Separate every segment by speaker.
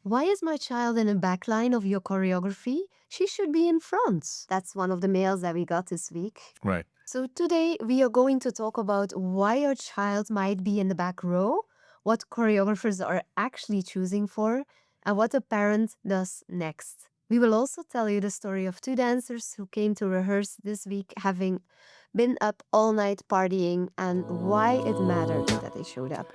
Speaker 1: Why is my child in the back line of your choreography? She should be in front. That's one of the mails that we got this week.
Speaker 2: Right.
Speaker 1: So today we are going to talk about why your child might be in the back row, what choreographers are actually choosing for, and what a parent does next. We will also tell you the story of two dancers who came to rehearse this week having been up all night partying and why it mattered that they showed up.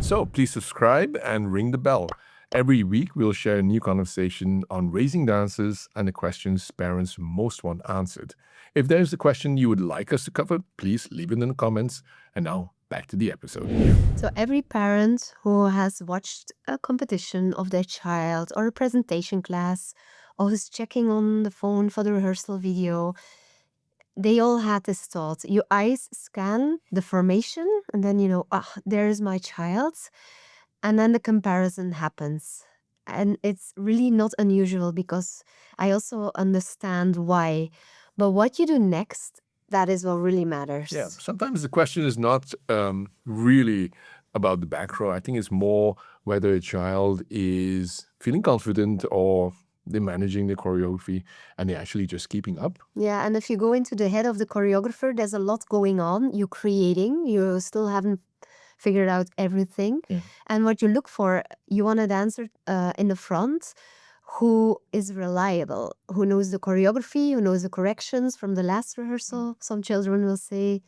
Speaker 2: So please subscribe and ring the bell. Every week, we'll share a new conversation on raising dancers and the questions parents most want answered. If there's a question you would like us to cover, please leave it in the comments. And now, back to the episode.
Speaker 1: So every parent who has watched a competition of their child or a presentation class or who's checking on the phone for the rehearsal video, they all had this thought. Your eyes scan the formation and then there's my child. And then the comparison happens. And it's really not unusual because I also understand why. But what you do next, that is what really matters.
Speaker 2: Yeah, sometimes the question is not really about the back row. I think it's more whether a child is feeling confident or they're managing the choreography and they're actually just keeping up.
Speaker 1: Yeah, and if you go into the head of the choreographer, there's a lot going on. You're creating, you still haven't figured out everything.
Speaker 2: Yeah.
Speaker 1: And what you look for, you want a dancer in the front who is reliable, who knows the choreography, who knows the corrections from the last rehearsal. Some children will say,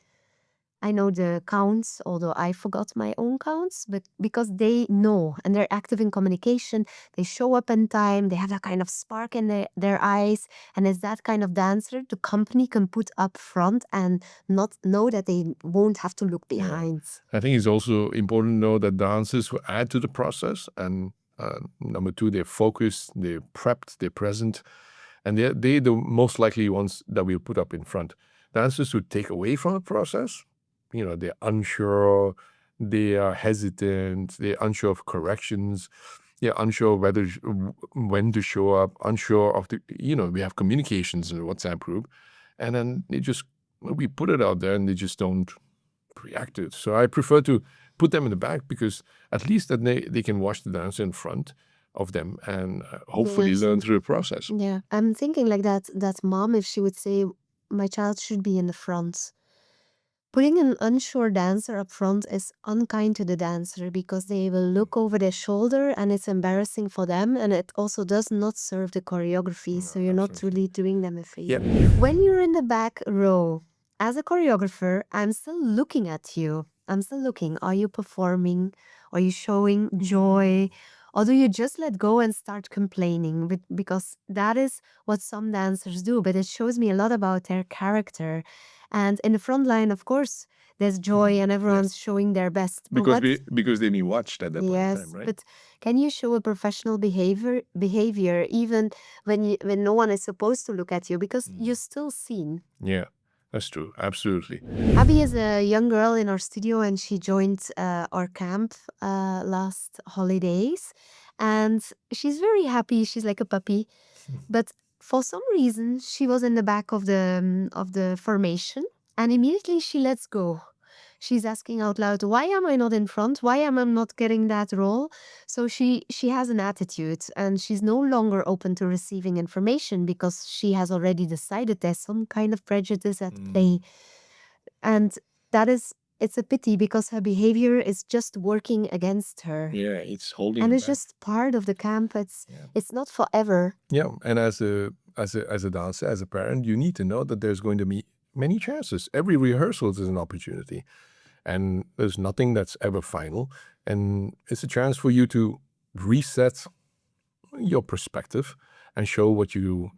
Speaker 1: I know the counts, although I forgot my own counts, but because they know and they're active in communication, they show up in time, they have that kind of spark in their eyes. And as that kind of dancer, the company can put up front and not know that they won't have to look behind.
Speaker 2: I think it's also important to know that dancers will add to the process. And number two, they're focused, they're prepped, they're present. And they're the most likely ones that we'll put up in front. Dancers who take away from the process, they're unsure, they are hesitant, they're unsure of corrections, they're unsure when to show up, unsure of we have communications in the WhatsApp group. And then we put it out there and they just don't react to it. So I prefer to put them in the back because at least that they can watch the dancer in front of them and hopefully learn through the process.
Speaker 1: Yeah, I'm thinking like that mom, if she would say, my child should be in the front. Putting an unsure dancer up front is unkind to the dancer because they will look over their shoulder and it's embarrassing for them, and it also does not serve the choreography, so you're not really doing them a favor. When you're in the back row, as a choreographer, I'm still looking at you. I'm still looking. Are you performing? Are you showing joy? Or do you just let go and start complaining? Because that is what some dancers do, but it shows me a lot about their character. And in the front line, of course, there's joy and everyone's showing their best.
Speaker 2: Because they've been watched at that point in time, right?
Speaker 1: But can you show a professional behavior even when no one is supposed to look at you because you're still seen?
Speaker 2: Yeah, that's true. Absolutely.
Speaker 1: Abby is a young girl in our studio and she joined our camp last holidays. And she's very happy. She's like a puppy. But for some reason, she was in the back of the formation and immediately she lets go. She's asking out loud, why am I not in front? Why am I not getting that role? So she has an attitude and she's no longer open to receiving information because she has already decided there's some kind of prejudice at play. And it's a pity because her behavior is just working against her.
Speaker 2: Yeah, it's holding.
Speaker 1: And it's just part of the camp. It's not forever.
Speaker 2: Yeah, and as a dancer, as a parent, you need to know that there's going to be many chances. Every rehearsal is an opportunity, and there's nothing that's ever final. And it's a chance for you to reset your perspective and show what you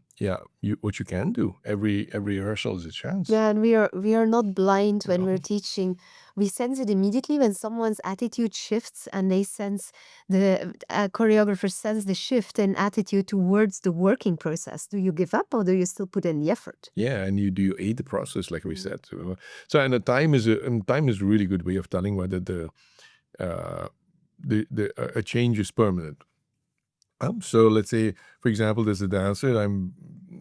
Speaker 2: can do. Every rehearsal is a chance.
Speaker 1: Yeah, and we are not blind when we're teaching. We sense it immediately when someone's attitude shifts and they sense the choreographer sense the shift in attitude towards the working process. Do you give up or do you still put in the effort?
Speaker 2: Yeah, and you do aid the process, like we said. So, and the time is a really good way of telling whether a change is permanent. So let's say, for example, there's a dancer,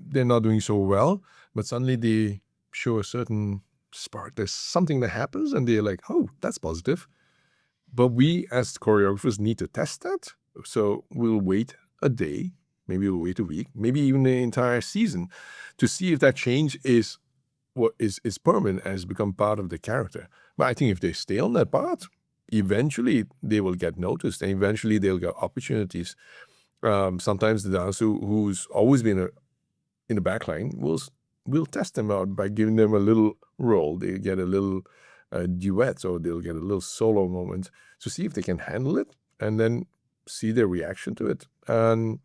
Speaker 2: they're not doing so well, but suddenly they show a certain spark. There's something that happens, and they're like, oh, that's positive. But we as choreographers need to test that. So we'll wait a day, maybe we'll wait a week, maybe even the entire season to see if that change is what is permanent and has become part of the character. But I think if they stay on that path, eventually they will get noticed and eventually they'll get opportunities. Sometimes the dancer who's always been in the backline will test them out by giving them a little role. They get a little duet, or they'll get a little solo moment to see if they can handle it, and then see their reaction to it. And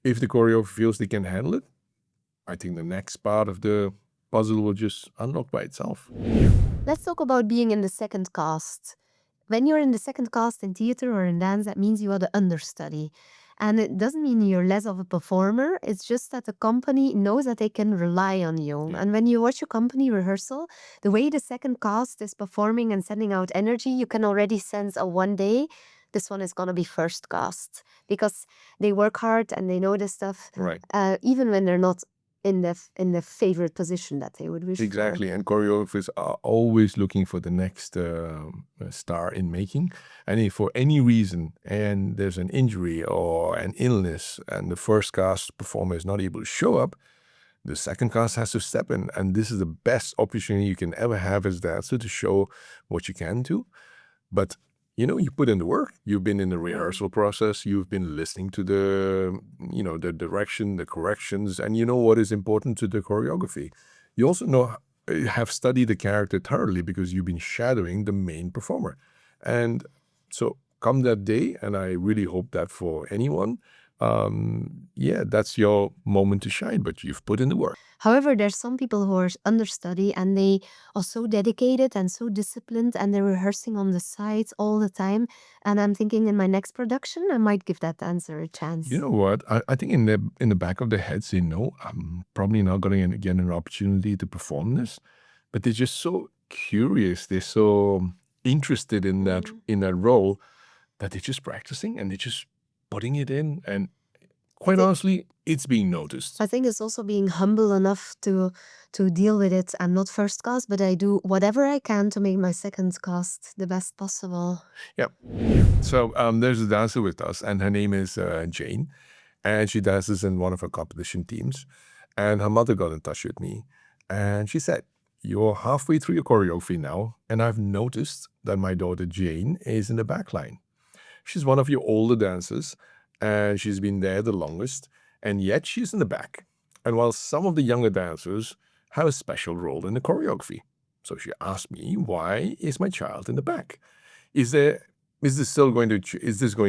Speaker 2: if the choreographer feels they can handle it, I think the next part of the puzzle will just unlock by itself.
Speaker 1: Let's talk about being in the second cast. When you're in the second cast in theater or in dance, that means you are the understudy. And it doesn't mean you're less of a performer. It's just that the company knows that they can rely on you.
Speaker 2: Yeah.
Speaker 1: And when you watch a company rehearsal, the way the second cast is performing and sending out energy, you can already sense, oh, one day this one is going to be first cast, because they work hard and they know this stuff,
Speaker 2: Right.
Speaker 1: even when they're not in the favorite position that they would wish for.
Speaker 2: Exactly. And choreographers are always looking for the next star in making. And if for any reason, and there's an injury or an illness, and the first cast performer is not able to show up, the second cast has to step in. And this is the best opportunity you can ever have as a dancer to show what you can do. But you put in the work. You've been in the rehearsal process. You've been listening to the direction, the corrections, and you know what is important to the choreography. You also have studied the character thoroughly because you've been shadowing the main performer. And so come that day, and I really hope that for anyone, that's your moment to shine, but you've put in the work.
Speaker 1: However, there's some people who are understudy and they are so dedicated and so disciplined and they're rehearsing on the sides all the time. And I'm thinking in my next production, I might give that dancer a chance.
Speaker 2: You know what? I think in the back of their heads, they know I'm probably not going to get an opportunity to perform this, but they're just so curious. They're so interested in that role that they're just practicing and they're just putting it in. And quite honestly, it's being noticed.
Speaker 1: I think it's also being humble enough to deal with it. I'm not first cast, but I do whatever I can to make my second cast the best possible.
Speaker 2: Yeah. So there's a dancer with us, and her name is Jane, and she dances in one of her competition teams. And her mother got in touch with me, and she said, "You're halfway through your choreography now, and I've noticed that my daughter Jane is in the back line. She's one of your older dancers, and she's been there the longest, and yet she's in the back. And while some of the younger dancers have a special role in the choreography." So she asked me, "Why is my child in the back? Is this going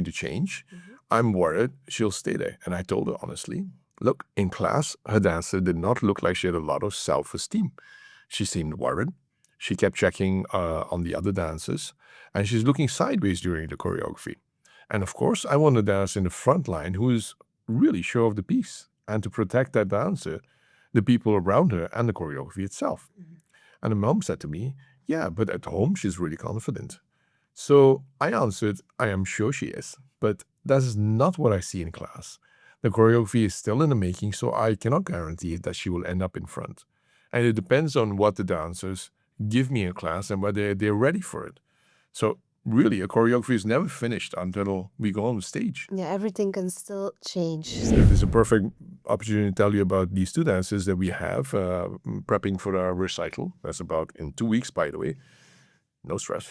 Speaker 2: to change? I'm worried she'll stay there." And I told her honestly, look, in class, her dancer did not look like she had a lot of self-esteem. She seemed worried. She kept checking on the other dancers, and she's looking sideways during the choreography. And of course, I want a dancer in the front line who is really sure of the piece, and to protect that dancer, the people around her, and the choreography itself. And the mom said to me, "Yeah, but at home she's really confident." So I answered, "I am sure she is, but that is not what I see in class. The choreography is still in the making, so I cannot guarantee that she will end up in front. And it depends on what the dancers give me in class and whether they're ready for it." So really, a choreography is never finished until we go on the stage.
Speaker 1: Yeah, everything can still change.
Speaker 2: This is a perfect opportunity to tell you about these two dancers that we have prepping for our recital. That's about in 2 weeks, by the way. No stress.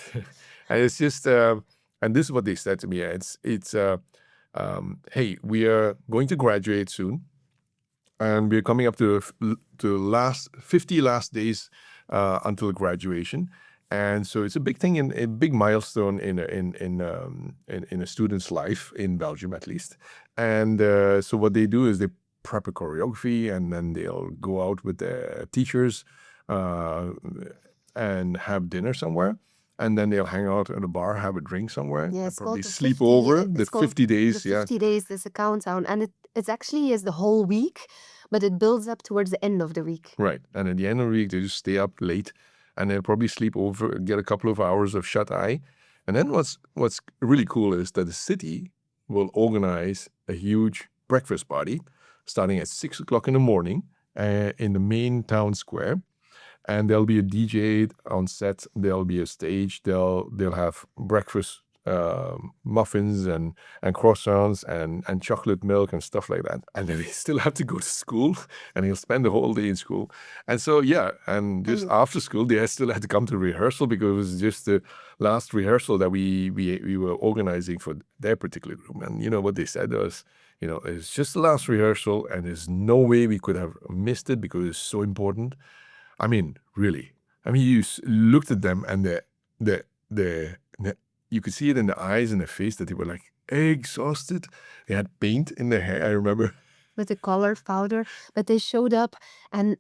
Speaker 2: And it's just, and this is what they said to me. Hey, we are going to graduate soon, and we're coming up to the last 50 last days until graduation. And so it's a big thing, a big milestone in a student's life in Belgium, at least. And so what they do is they prep a choreography, and then they'll go out with their teachers and have dinner somewhere. And then they'll hang out at a bar, have a drink somewhere,
Speaker 1: Yeah,
Speaker 2: and
Speaker 1: it's
Speaker 2: probably
Speaker 1: called the
Speaker 2: sleep
Speaker 1: 50
Speaker 2: over
Speaker 1: it's
Speaker 2: the
Speaker 1: called
Speaker 2: 50 days.
Speaker 1: The 50 days, there's a countdown. And it actually is the whole week, but it builds up towards the end of the week.
Speaker 2: Right. And at the end of the week, they just stay up late, and they'll probably sleep over, get a couple of hours of shut eye. And then what's really cool is that the city will organize a huge breakfast party starting at 6 o'clock in the morning in the main town square. and there'll be a DJ on set. There'll be a stage. They'll have breakfast, muffins and croissants and chocolate milk and stuff like that. And then they still have to go to school, and he'll spend the whole day in school. And so and just after school they still had to come to rehearsal, because it was just the last rehearsal that we were organizing for their particular room. And you know what they said was, it's just the last rehearsal, and there's no way we could have missed it because it's so important. I mean, really. I mean, you looked at them, and the you could see it in the eyes and the face that they were like exhausted. They had paint in their hair, I remember.
Speaker 1: With the color powder, but they showed up, and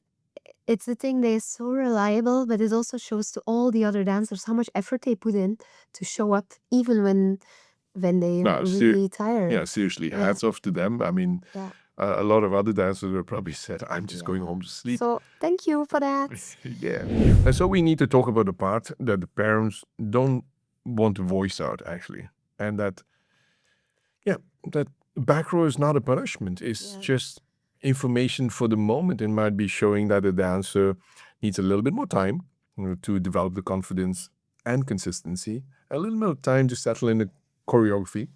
Speaker 1: it's the thing, they're so reliable, but it also shows to all the other dancers how much effort they put in to show up, even when they're
Speaker 2: No,
Speaker 1: really tired.
Speaker 2: Yeah, seriously, hats off to them. I mean,
Speaker 1: Yeah.
Speaker 2: a lot of other dancers were probably said, I'm just going home to sleep.
Speaker 1: So thank you for that.
Speaker 2: Yeah. And so we need to talk about the part that the parents don't want to voice out, actually. And that back row is not a punishment. It's just information for the moment. It might be showing that a dancer needs a little bit more time, to develop the confidence and consistency, a little more time to settle in the choreography.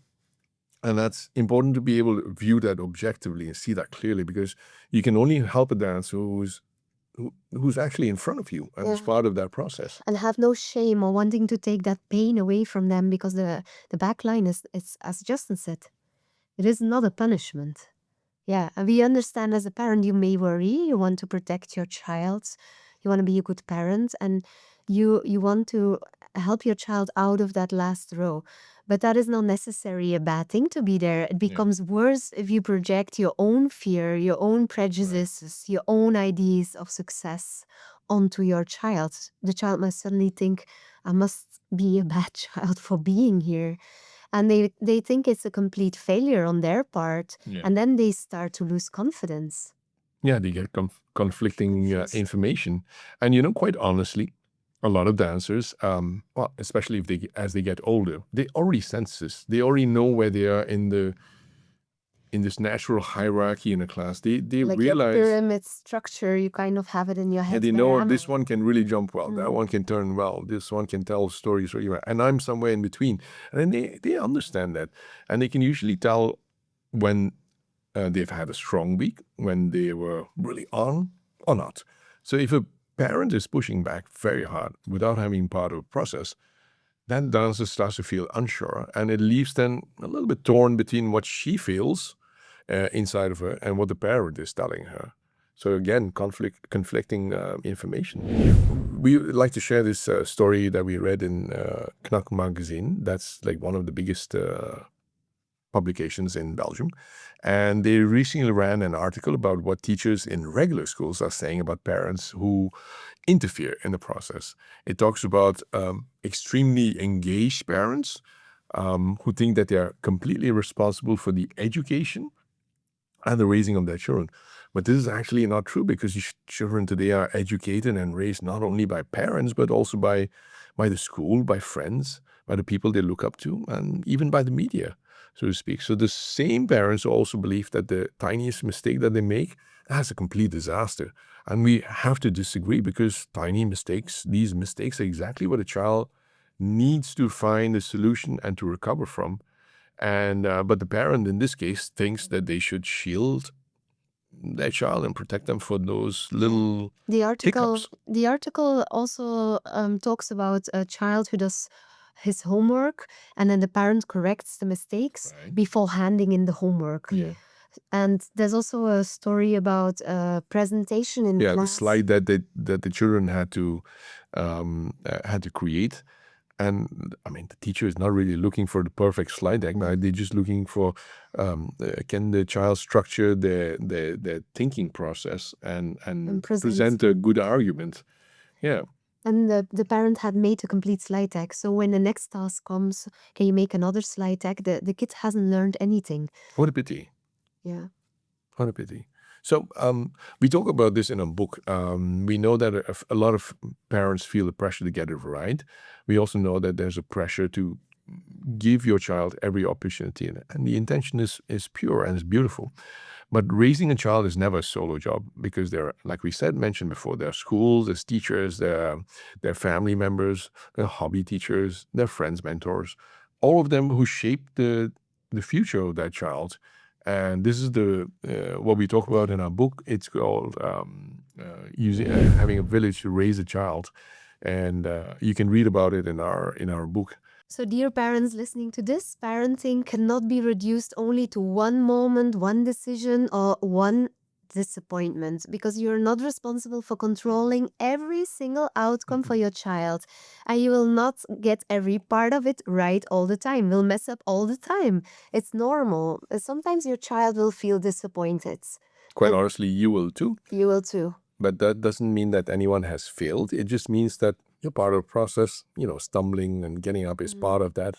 Speaker 2: And that's important to be able to view that objectively and see that clearly, because you can only help a dancer who's actually in front of you and is part of that process.
Speaker 1: And have no shame or wanting to take that pain away from them, because the back line is, as Justin said, it is not a punishment. Yeah, and we understand as a parent you may worry, you want to protect your child, you want to be a good parent, and you want to help your child out of that last row. But that is not necessarily a bad thing to be there. It becomes worse if you project your own fear, your own prejudices, your own ideas of success onto your child. The child must suddenly think, I must be a bad child for being here. And they think it's a complete failure on their part. And then they start to lose confidence.
Speaker 2: Yeah, they get conflicting information. And quite honestly, a lot of dancers, well, especially as they get older, they already sense this. They already know where they are in this natural hierarchy in a class. They
Speaker 1: Like
Speaker 2: realize
Speaker 1: your pyramid structure, you kind of have it in your head.
Speaker 2: they know this one can really jump well, that one can turn well, this one can tell stories really well, and I'm somewhere in between. And then they understand that, and they can usually tell when they've had a strong week, when they were really on or not. So if a parent is pushing back very hard without having part of a process, then dancer starts to feel unsure, and it leaves them a little bit torn between what she feels inside of her and what the parent is telling her. So again, conflicting information. We like to share this story that we read in Knak magazine. That's like one of the biggest publications in Belgium. And they recently ran an article about what teachers in regular schools are saying about parents who interfere in the process. It talks about extremely engaged parents who think that they are completely responsible for the education and the raising of their children. But this is actually not true, because children today are educated and raised not only by parents, but also by the school, by friends, by the people they look up to, and even by the media, so to speak. So the same parents also believe that the tiniest mistake that they make is a complete disaster. And we have to disagree, because tiny mistakes, these mistakes are exactly what a child needs to find a solution and to recover from. And but the parent in this case thinks that they should shield their child and protect them for those little hiccups.
Speaker 1: The article also talks about a child who does his homework, and then the parent corrects the mistakes before handing in the homework. And there's also a story about a presentation in class.
Speaker 2: The slide that the children had to create. And I mean, the teacher is not really looking for the perfect slide deck. Right? They're just looking for can the child structure their thinking process and present a good argument. Yeah.
Speaker 1: And the parent had made a complete slide deck. So when the next task comes, can you make another slide deck? The kid hasn't learned anything.
Speaker 2: What a pity.
Speaker 1: Yeah.
Speaker 2: What a pity. So we talk about this in a book. We know that a lot of parents feel the pressure to get it right. We also know that there's a pressure to give your child every opportunity, and the intention is pure and is beautiful. But raising a child is never a solo job, because there, like we said, mentioned before, there are schools, there's teachers, there are family members, there are hobby teachers, there are friends, mentors, all of them who shape the future of that child. And this is the what we talk about in our book. It's called having a village to raise a child, and you can read about it in our book.
Speaker 1: So, dear parents listening to this, parenting cannot be reduced only to one moment, one decision, or one disappointment, because you're not responsible for controlling every single outcome for your child. And you will not get every part of it right all the time. We'll mess up all the time. It's normal. Sometimes your child will feel disappointed.
Speaker 2: Quite
Speaker 1: And
Speaker 2: honestly, you will too.
Speaker 1: you will too.
Speaker 2: But that doesn't mean that anyone has failed. It just means that you're part of the process. Stumbling and getting up is part of that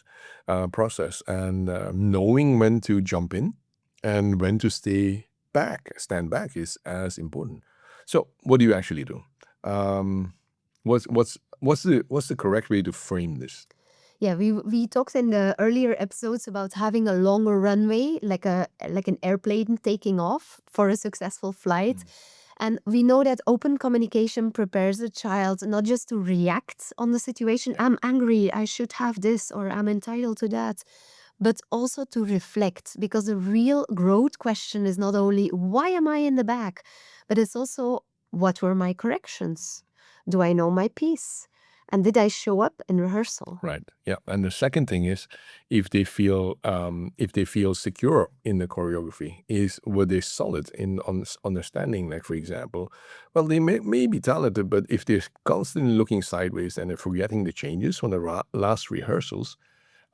Speaker 2: process. And knowing when to jump in and when to stand back is as important. So what do you actually do? What's the correct way to frame this?
Speaker 1: Yeah, we talked in the earlier episodes about having a longer runway, like an airplane taking off for a successful flight. And we know that open communication prepares a child not just to react on the situation, I'm angry, I should have this, or I'm entitled to that, but also to reflect. Because the real growth question is not only why am I in the back, but it's also what were my corrections? Do I know my piece? And did I show up in rehearsal?
Speaker 2: Right. Yeah. And the second thing is, if they feel secure in the choreography, were they solid in understanding? Like, for example, well, they may be talented, but if they're constantly looking sideways and they're forgetting the changes from the last rehearsals,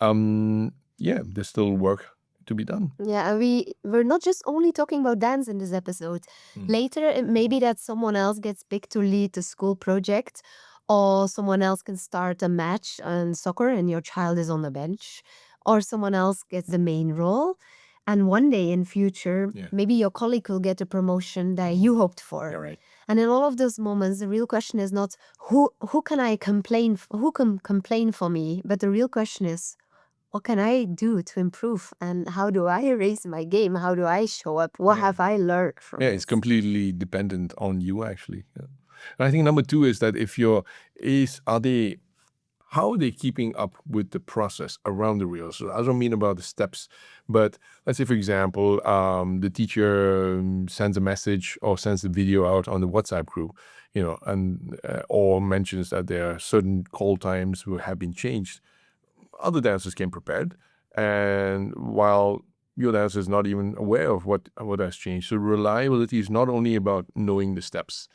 Speaker 2: there's still work to be done.
Speaker 1: Yeah, and we're not just only talking about dance in this episode. Later, it may be that someone else gets picked to lead the school project, or someone else can start a match in soccer and your child is on the bench, or someone else gets the main role. And one day in future, maybe your colleague will get a promotion that you hoped for.
Speaker 2: Yeah, right.
Speaker 1: And in all of those moments, the real question is not who can I complain, who can complain for me, but the real question is, what can I do to improve? And how do I raise my game? How do I show up? What have I learned from
Speaker 2: Yeah,
Speaker 1: this?
Speaker 2: it's completely dependent on you, actually. Yeah. And I think number two is that how are they keeping up with the process around the rehearsal? I don't mean about the steps, but let's say, for example, the teacher sends a message or sends a video out on the WhatsApp group, and or mentions that there are certain call times who have been changed. Other dancers came prepared, and while your dancer is not even aware of what has changed. So reliability is not only about knowing the steps.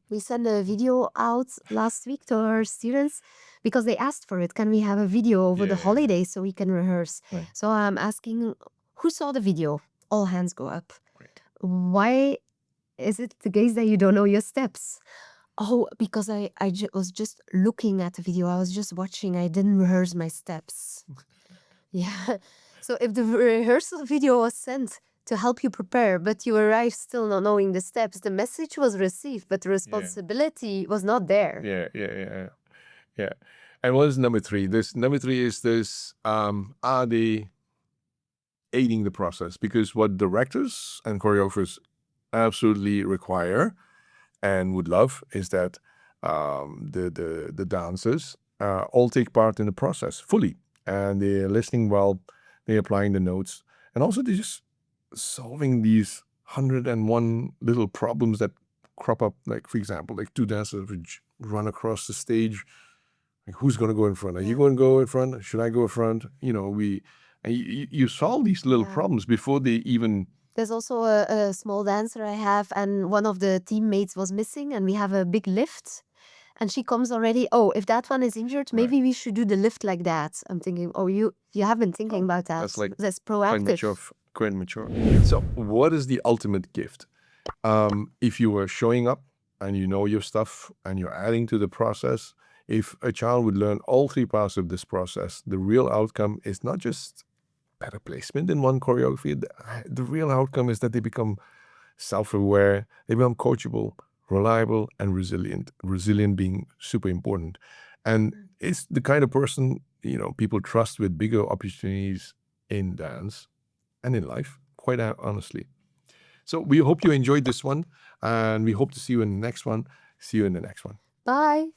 Speaker 1: We sent a video out last week to our students because they asked for it. Can we have a video over the holidays so we can rehearse?
Speaker 2: Right.
Speaker 1: So I'm asking, who saw the video? All hands go up. Why is it the case that you don't know your steps? Oh, because I was just looking at the video. I was just watching. I didn't rehearse my steps. Yeah. So if the rehearsal video was sent to help you prepare, but you arrived still not knowing the steps, the message was received, but the responsibility was not there.
Speaker 2: Yeah. And what is number three? Number three is are they aiding the process? Because what directors and choreographers absolutely require and would love is that the dancers all take part in the process fully, and they're listening well, they're applying the notes, and also they're just solving these 101 little problems that crop up. Like, for example, like two dancers would run across the stage. Like, who's going to go in front? Are you going to go in front? Should I go in front? You solve these little problems before they even.
Speaker 1: There's also a small dancer I have, and one of the teammates was missing, and we have a big lift. And she comes already, oh, if that one is injured, maybe we should do the lift like that. I'm thinking, oh, you have been thinking about that. That's proactive.
Speaker 2: Quite mature. So what is the ultimate gift? If you are showing up and you know your stuff and you're adding to the process, if a child would learn all three parts of this process, the real outcome is not just better placement in one choreography. The real outcome is that they become self-aware, they become coachable, reliable, and resilient. Resilient being super important. and is the kind of person, people trust with bigger opportunities in dance and in life, quite honestly. So we hope you enjoyed this one, and we hope to see you in the next one. See you in the next one.
Speaker 1: Bye.